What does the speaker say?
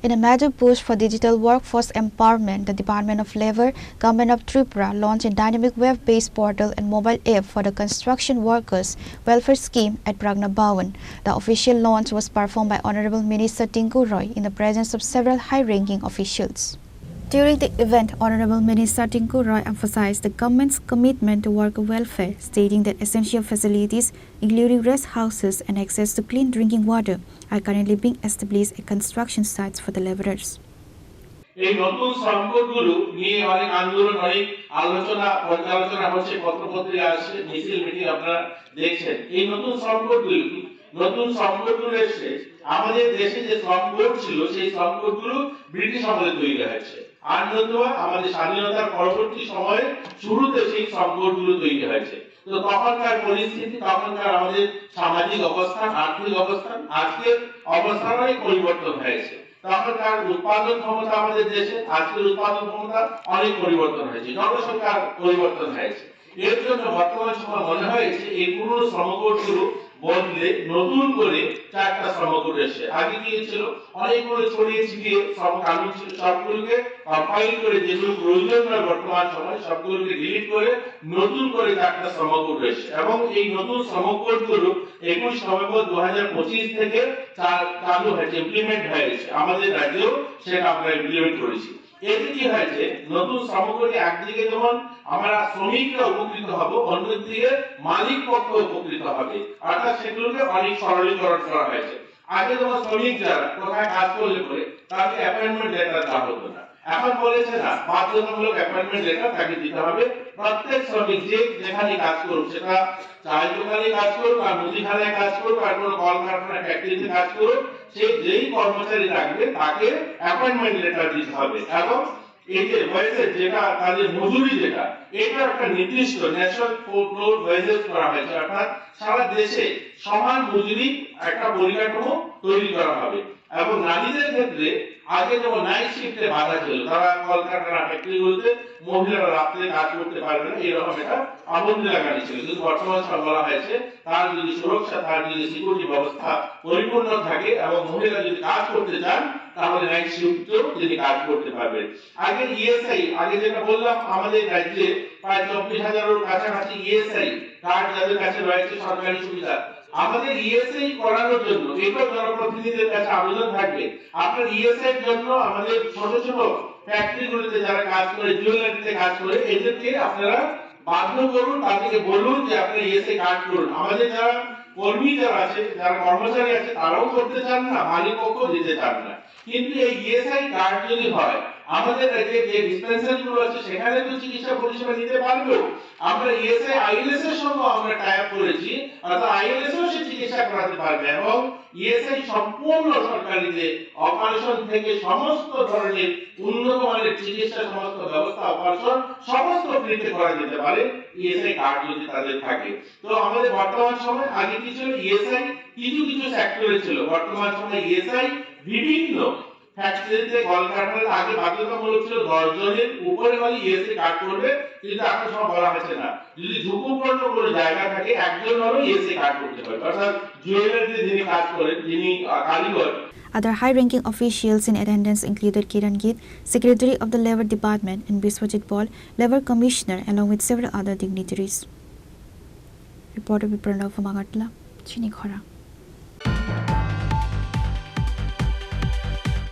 In a major push for digital workforce empowerment, the Department of Labour, Government of Tripura launched a dynamic web-based portal and mobile app for the construction workers welfare scheme at Pragna Bhawan. The official launch was performed by Honorable Minister Tinku Roy in the presence of several high-ranking officials. During the event, Honorable Minister Tinku Roy emphasized the government's commitment to worker welfare, stating that essential facilities, including rest houses and access to clean drinking water, are currently being established at construction sites for the laborers. এই নতুন সংকটগুলো নিয়ে অনেক আন্দোলন অনেক আলোচনা পর্যালোচনা হচ্ছে পত্রপত্রিকা আসছে মিছিল মিটিং আপনারা দেখছেন এই নতুন সংকটগুলো এসে আমাদের দেশে যে সংকট ছিল সেই সংকটগুলো ব্রিটিশ আমলে তৈরি হয়েছে আর নতুবা আমাদের স্বাধীনতার পরবর্তী সময়ে শুরুতে সেই সংকটগুলো তৈরি হয়েছে তো তখনকার পরিস্থিতি তখনকার আমাদের সামাজিক অবস্থান আর্থিক অবস্থান আজকের অবস্থানের পরিবর্তন হয়েছে তখনকার উৎপাদন ক্ষমতা আমাদের দেশে আজকের উৎপাদন ক্ষমতা অনেক পরিবর্তন হয়েছে জনসংখ্যার পরিবর্তন হয়েছে এর জন্য বর্তমান সময় মনে হয়েছে এই পুরনো শ্রমকোটগুলো বদলে নতুন করে চারটা শ্রমকোট এসেছে আগে কি ছিল অনেকগুলো ছড়িয়ে ছিটিয়ে শ্রম কানুন ছিল সবগুলোকে কম্পাইল করে যেগুলো প্রয়োজন নয় বর্তমান সময় সবগুলোকে ডিলিট করে নতুন করে চারটা শ্রমকোট এসেছে এবং এই নতুন শ্রমকোটগুলো 21 নভেম্বর 2025 থেকে চালু হয়েছে ইমপ্লিমেন্ট হয়েছে আমাদের রাজ্যেও সেটা আমরা ইমপ্লিমেন্ট করেছি এতে কি হয়েছে নতুন শ্রমকোটে একদিকে যেমন আমরা শ্রমিকরা উপকৃত হব অন্যদিকে মালিক পক্ষ উপকৃত হবে অর্থাৎ সেগুলোকে অনেক সরলীকরণ করা হয়েছে আগে যেমন শ্রমিক যারা কোথায় কাজ করলে পরে তাকে অ্যাপয়েন্টমেন্ট লেটার দেওয়া হতো না এখন বলেছে না বাধ্যতামূলক অ্যাপয়েন্টমেন্ট লেটার তাকে দিতে হবে প্রত্যেক শ্রমিক যে যেখানে কাজ করুক সেটা চায়ের দোকানে কাজ করুক আর মুদিখানায় কাজ করুক আর কোনো কলকারখানা ফ্যাক্টরিতে কাজ করুক সে যেই কর্মচারী থাকবে তাকে অ্যাপয়েন্টমেন্ট লেটার দিতে হবে এবং এই যে ওয়েজেস যেটা তাদের মজুরি যেটা এটা একটা নির্দিষ্ট ন্যাশনাল ফ্লোর ওয়েজেস করা হয়েছে অর্থাৎ সারা দেশে সমান মজুরি একটা পরিকাঠামো তৈরি করা হবে এবং নারীদের ক্ষেত্রে আগে যেমন নাইট শিফটে বাধা ছিল তারা কলকারখানা ফ্যাক্টরিগুলোতে মহিলারা রাতে কাজ করতে পারবে না এরকম একটা আবদ্ধ লাগানো ছিল কিন্তু বর্তমান সময় বলা হয়েছে তার যদি সুরক্ষা তার যদি সিকিউরিটি ব্যবস্থা পরিপূর্ণ থাকে এবং মহিলা যদি কাজ করতে চান তাহলে নাইট শিফটেও তিনি কাজ করতে পারবেন আগে ইএসআই আগে যেটা বললাম আমাদের রাজ্যে প্রায় 24,000-এর কাছাকাছি ইএসআই কার্ড যাদের কাছে রয়েছে সরকারি সুবিধা আমাদের ইএসআই করানোর জন্য এটা জনপ্রতিনিধিদের কাছে আবেদন থাকবে আপনার ইএসআই এর জন্য আমাদের ছোট ছোট ফ্যাক্টরিগুলোতে যারা কাজ করে জুয়েলারিতে কাজ করে এদেরকে আপনারা বাধ্য করুন তাদেরকে বলুন যে আপনারা ইএসআই কার্ড করুন আমাদের যারা কর্মী যারা আছে যারা কর্মচারী আছে তারাও করতে চান না মালিক পক্ষ দিতে চান না কিন্তু এই ইএসআই কার্ড যদি হয় আমাদের যে ডিসপেন্সারি গুলো আছে সেখানে তো চিকিৎসা পরিষেবা দিতে পারবে আমরা ইএসআই আইএলএস এর সঙ্গে আমরা টাই আপ করেছি অর্থাৎ আইএলএস ও সে চিকিৎসা করাতে পারবে এবং ইএসআই সম্পূর্ণ সরকারিতে অপারেশন থেকে সমস্ত ধরনের উন্নত মানের চিকিৎসা সমস্ত ব্যবস্থা অপারেশন সমস্ত ফ্রিতে করা যেতে পারে ইএসআই কার্ড যদি তাদের থাকে তো আমাদের বর্তমান সময় আগে কি ছিল ইএসআই কিছু কিছু সেক্টরে ছিল বর্তমান সময় ইএসআই বিভিন্ন ফ্যাক্টরিতে কলকারখানাতে আগে বাধ্যতামূলক ছিল 10 জনের উপরে হলে ইএসআই কার্ড করবে কিন্তু এখন সব বলা হয়েছে না যদি ঝুঁকিপূর্ণ কোনো জায়গা থাকে একজন হলো ইএসআই কার্ড করতে হবে অর্থাৎ জুয়েলারিতে যিনি কাজ করেন যিনি কারিগর Other high-ranking officials in attendance included Kiran Git, Secretary of the Labour Department, and Biswajit Paul, Labour Commissioner, along with several other dignitaries. Reporter Pranav from Agartala, Chinikhara.